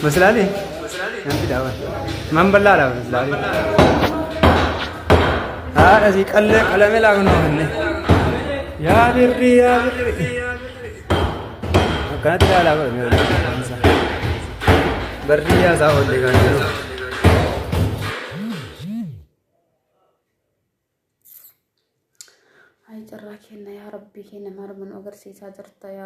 مسلالي nanti dapat man balla la مسلالي هذا زي قلم لا غنونه يا بري يا بري كانت لا لا بري يا زاول اللي كان هاي جراكينا يا ربي كنا مرمن أقرسي ساجرتا يا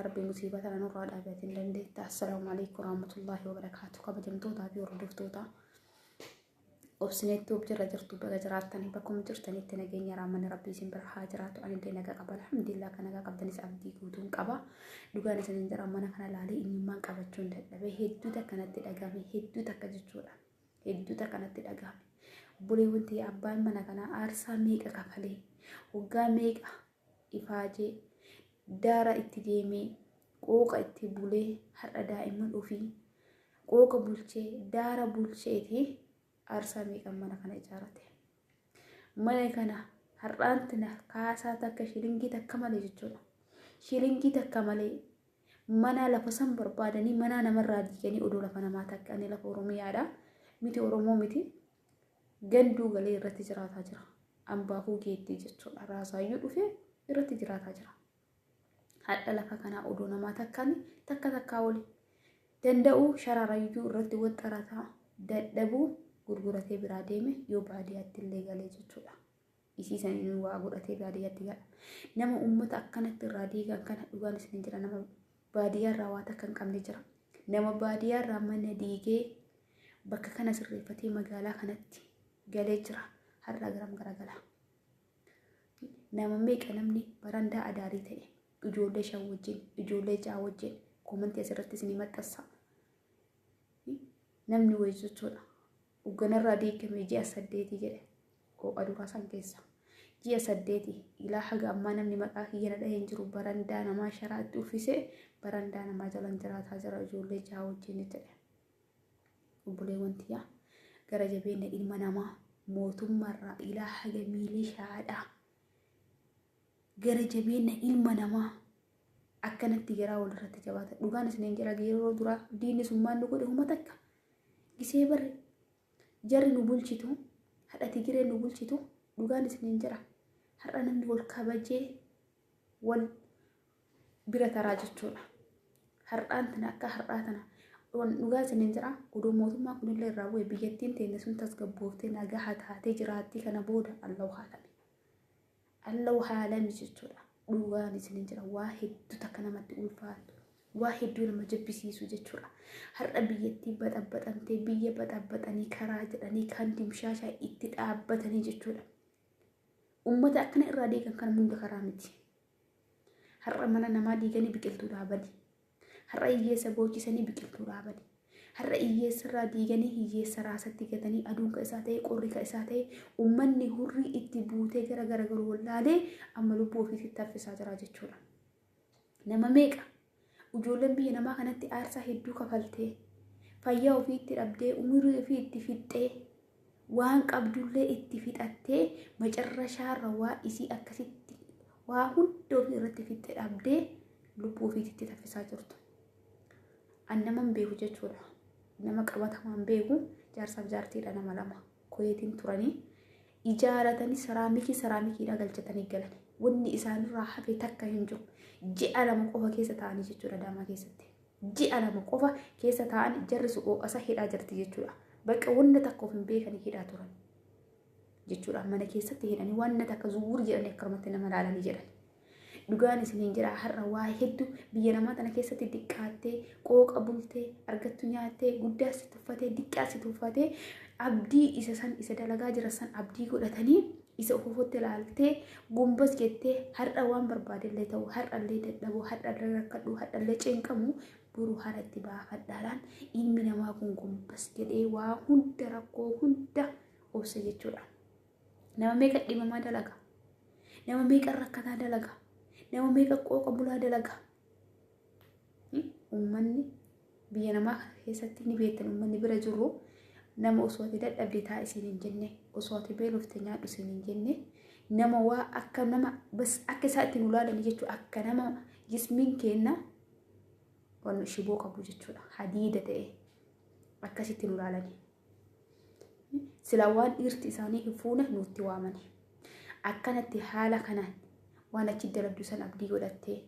ربي مصيبة أنا نور على أبيات لندي. السلام عليكم ورحمة الله وبركاته. كما جمتوتا بيوردفتوتا وبسنيتو بجرى جرتو بقى جراتني بكم جرتني تنجين يا رامن ربي سنبر حاجرات وأنا دينا قبل الحمد لله كنا قبل نس أبدي كودون قبا دوغان سنجر أمانة كنا لالي إني ما قبل جون ده هيدو تكنت الأجامي هيدو تكجتشولا هيدو تكنت الأجامي بولي ونتي أبان منا كنا أرسا ميك أكفلي وقا ميك إفاجي دارا اتديمي قوقا اتبولي حر دائما وفي قوقا بولشي دارا بولشيتي أرسا ميك أمانا كان إجارته مانا كان حرانتنا كاسا تكا شلنجي تكا مالي جتشولا شلنجي تكا مالي مانا لفسن بربادني مانا نمر رادي يعني أدو لفنا ما تكا أني لف أرومي عدا ميتي أرومو ميتي جندو غلي رتي جرات هجرا أمباهو جيتي جتشولا راسا يدوفي رتي جرات هجرا حتى لفا كان أدو نما تكاني تكا ولي دندأو شرارا يجو رتي وطراتا دبو gurguratee biraa deeme yoo baadiyyaatti illee galee jechuudha. Isiisan inni waa godhatee baadiyyaatti gala. Nama uummata akkanatti irraa diigan kana dhugaan isin jira. Nama baadiyyaa irraa waa takka hin qabne jira. Nama baadiyyaa irraa mana diigee bakka kana sirreeffatee magaalaa kanatti galee jira. Har'a garam garagala. Nama meeqa namni barandaa adaarii ta'e ijoollee shan wajjin ijoollee ja'a wajjin koomantii asirratti isin maxxansa. Namni wayii jechuudha. Uganarraa deekame ji'a 8 jedhe qooqa duraa san keessa ji'a 8 ilaa haga ammaa namni maqaa kiyyana dhaheen jiru barandaa namaa sharaatti uffise barandaa namaa jalan jiraataa jira ijoollee jaha wajjin jedhe. Obboleewwan tiyyaa gara jabeenya ilma namaa mootummaarraa ilaa haga miilishaadhaa gara jabeenya ilma namaa akkanatti garaa walirratti jabaata. Dhugaan isiniin jira yeroo duraa diinni summaan nu godhe huma takka gisee barre jarri nu bulchitu hadha tigiree nu bulchitu dhugaan isiniin jira. Har'a namni wal kabajee wal bira taraa jechuudha. Har'aan tana akka har'aa tana dhugaa isiniin jira. Odoo mootummaa kunillee irraa bu'e biyyattiin teenya sun tasgabbooftee nagaa taatee jiraatti kana booda Allahu haalami jechuudha. Dhugaan isiniin jira. Waa hedduu takka namatti ulfaatu. Waa hedduu nama jabbisiisu jechuudha. Har'a biyyattii baxabbaxamtee biyya baxabbaxanii karaa jedhanii kan dimshaashaa itti dhaabbatanii jechuudha. Uummata akkana irraa deegan kan hunda karaa miti. Har'a mana namaa diiganii biqiltuu dhaabani. Har'a hiyyeessa boochisanii biqiltuu dhaabani. Har'a hiyyeessa irraa diiganii hiyyeessa raasatti gatanii aduun ka isaa ta'e qorri ka isaa ta'e uummanni hurrii itti buutee gara garuu wallaalee amma lubbuu ofiitti taffisaa jira jechuudha. Nama meeqa ijoolleen biyya namaa kanatti aarsaa hedduu kafaltee fayyaa ofiitti dhabdee umurii ofii itti fixxee waan qabdullee itti fixattee macarrashaarra waa isii akkasitti waa hunda ofii irratti fixxee dhabdee lubbuu ofiitti taffisaa jirtu. An nama hin beeku jechuudha. Nama qabatamaan beeku jaarsaaf jaartiidha nama lama koyeetiin turanii ijaaratanii saraamikiidha galchatanii galan. Wanni isaanirraa hafe takka hin jiru. Ji'a lama qofa keessa ta'anii jechuudha daamaa keessatti. Ji'a lama qofa keessa ta'anii jarri suqooqasa hidhaa jirti jechuudha. Bakka wanta takka of hin beekanii hidhaa turan jechuudha. Mana keessatti hidhanii wanta takka zuwur jedhanii akkamatti nama laalanii jedhan. Dhugaan isiniin jira. Har'a waa hedduu biyya namaa tana keessatti diqqaattee qooqa bultee argattu nyaattee guddaa si tuffatee diqqaa si tuffatee abdii isa dalagaa jira san abdii godhatanii isa ofuutti ilaaltee gumbas jettee har'a waan barbaadellee ta'u har'allee dadhabu har'allee rakkadhu har'allee ceenqamu boruu haratti baafadhaadhaan ilmi namaa kun gumbas jedhee waa hunda rakkoo hunda obsa jechuudha. Nama meeqa dhibamaa dalaga? Nama meeqa rakkataa dalaga? Nama meeqa qooqa bulaa dalaga? Uummanni biyya namaa keessatti ni beektan uummanni bira jiru nama osoo ati dadhabde taa isin hin jenne osoo ati beelofte nyaadhu isin hin jenne nama waa akka nama bas akka isaa ittiin ulaalanii jechuudha. Akka nama jismiin kenna waan shiboo qabu jechuudha. Hadiida ta'e akkasitti nu ilaalani sila waan dhiirti isaanii hin fuune nutti waamani akkanatti haala kanaan waan achi dalagdu san abdii godhattee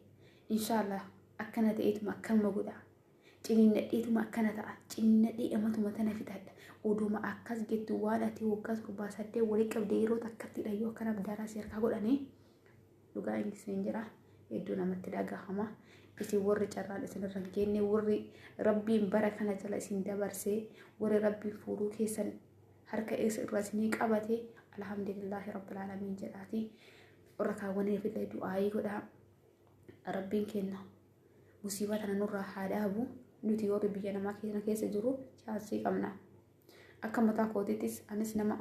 inshallah akkana ta'eetuma akkanuma godha ciniinnadheetuma akkana ta'a ciniinnadhee amatuma tana fixadha oduma akkas jettu waan ati waggaa 7 walii qabdee yeroo takkatti dhayyoo akkana abdaaraa si harkaa godhanii dhugaa ingilisiin jira hedduu namatti dhagahama isin warri carraan isin irra hin geenye warri rabbiin bara kana jala isin dabarsee warri rabbiin fuudhuu keessan harka irra isinii qabate alhamdulillahi rabbil aalamiin jedhaati warra kaawwanii fi du'aayii godha rabbiin kenna musiibaa tana nurraa haa dhaabu nuti warri biyya namaa keessa jiru chaansii qabna akka mataa kootiittis anis nama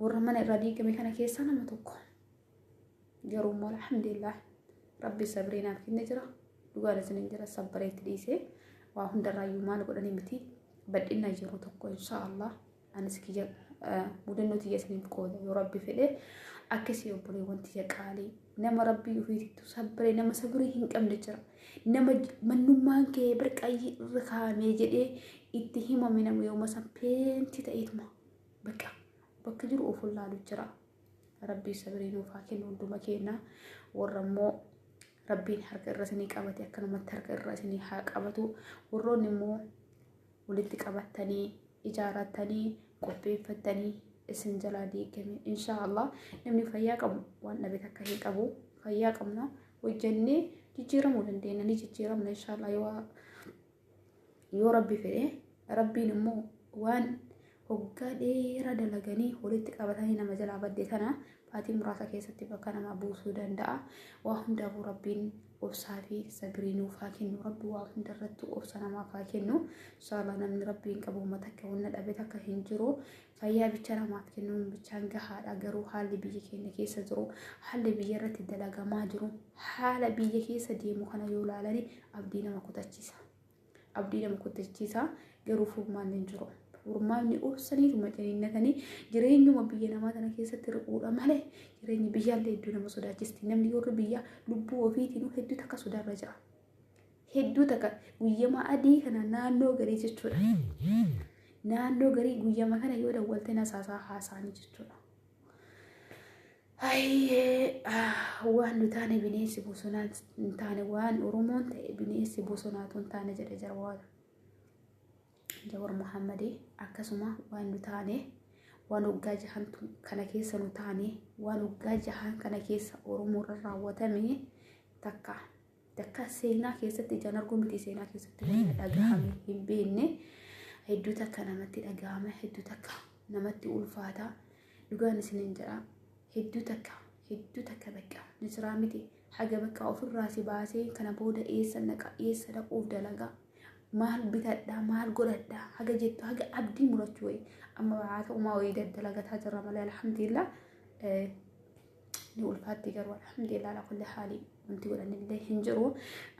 warra mana irraa diigame kana keessa nama tokko garuu immoo alhamdulillah rabbi sabriinaaf kenne jira dhugaan isin jira sabbareetti dhiisee waa hundarraayyuu maal godhanii miti badhinna jiru tokko inshallah anis kiyya mudannoo tiyya isiniif qooda yoo rabbi fedhe akkasii obboleewwan tiyya qaalii nama rabbii ofiitti sabbaree nama sabrii hin qabne jira nama mannummaan kee birqayyii irra kaa'amee jedhee itti himame nama yooma san peenti ta'eetuma bakka jiru of laalu jira rabbii sabrii nuuf haa kennu hunduma keenya warra immoo rabbiin harka irra isinii qabate akkanumatti harka irra isinii haa qabatu warroonni immoo walitti qabatanii ijaarratanii qopheeffatanii isin jalaa diigame inshallah namni fayyaa qabu waan dhabe takka hin qabu fayyaa qabna hojjannee jijjiiramuu dandeenya ni jijjiiramna inshallah yoo rabbi fedhe rabbiin immoo waan hoggaa dheeraa dalaganii walitti qabatanii nama jalaa badde tana baatii muraasa keessatti bakka namaa buusuu danda'a waa hundaafuu rabbiin obsaa fi sabrii nuuf haa kennu rabbi waa hundarratti obsa namaaf haa kennu inshallah namni rabbiin qabu uummata akka wanna dhabe takka hin jiru fayyaa bicha namaaf kennuun bichaan gahaadha garuu haalli biyya keenya keessa jiru haalli biyya irratti dalagamaa jiru haala biyya keessa deemu kana yoo ilaalani abdii nama kutachiisa garuu furmaan hin jiru furmaanni obsaniitu macaniinnatanii jireenyuma biyya namaa tana keessatti riquudha malee jireenyi biyyaallee hedduu nama sodaachisti namni yoo biyya lubbuu ofiitiin hedduu takka sodaarra jira hedduu takka guyyamaa adii kana naannoo garii jechuudha naannoo garii guyyamaa kana yoo dawwalte nasaasaa haasaanii jechuudha waan nu taane bineensi bosonaa hin taane waan oromoon ta'e bineensi bosonaatu hin taane jedhe jarwaadha jawar muhammadi akkasuma waan nu taane waan waggaa jahan kana keessa nu taane waan waggaa jahan kana keessa oromoo irra raawwatame takka seenaa keessatti jan arguu miti seenaa keessatti waan dhagahame hin beekne hedduu takka namatti dhagahame hedduu takka namatti ulfaata dhugaan isiniin jedha hedduu takka bakka nisraa miti haga bakka ofirraa si baasee kana booda eessa dhaquuf dalagaa maal bitadha maal godhadha haga jettu haga abdii murachuu wayi amma baata umaa wayii daddalagataa jirra malee alhamdulillah ni ulfaatti garuu alhamdulillah ala kulli haali wanti godhanillee hin jiru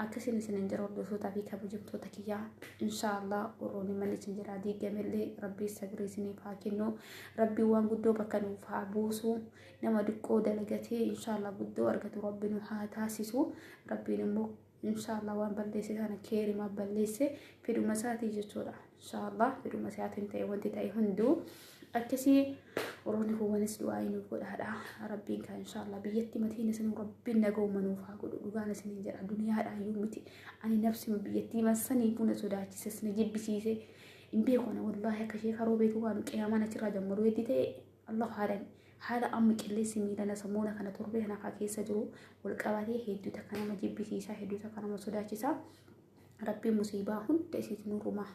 akkasiin isin hin jiru hordofootaa fi kabajamtoota kiyyaa inshallah warroonni manni isin jira diigamellee rabbii sabrii isiniif haa kennu rabbii waan guddoo bakka nuuf haa buusu nama diqqoo dalagatee inshallah guddoo argatu rabbi nu haa taasisu rabbiin immoo inshallah waan balleesse sana keerima balleesse fedhuma isaatii jechuudha inshallah fedhuma isaatiin ta'e wanti ta'e hunduu akkasii warroonni kuwwanis du'aa nuuf godhaadha rabbiin kan inshallah biyyatti matiin isin rabbiin nagawma nuuf haa godhu dhugaan isin jedha duniyaadhaayyuu miti ani nafsima biyyattii mansanii buna sodaachisas na jibbisiise hin beekona wallahi akka ishee karoo beeku waan qiyaamaan achirraa jammaru heddi ta'e allah haadhani haala amma qilleensi miilana sammuuna kana torbee kana akka keessa jiru wal qabatee hedduu takka nama jibbisiisa hedduu takka nama sodaachisa rabbiin musiibaa hunda isiitti nurumaa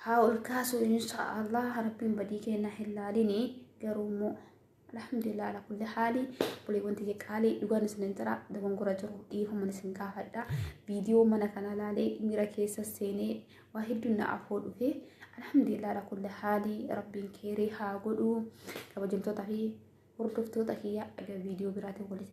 haa ol kaasu inshallah rabbiin badii keenya hin laalini garuu immoo alhamdulillah ala kulli haali buleewwan tiyya qaalii dhugaan isin jira dogongora jiru dhiifaman isin gaafadha viidiyoo mana kana laalee miira keessa seenee waa hedduu na afoo dhufe alhamdulillah ala kulli haali rabbiin keerii haa godhu kabajamtoota fi hordoftoota kiyya aga viidiyoo biraatiin walitti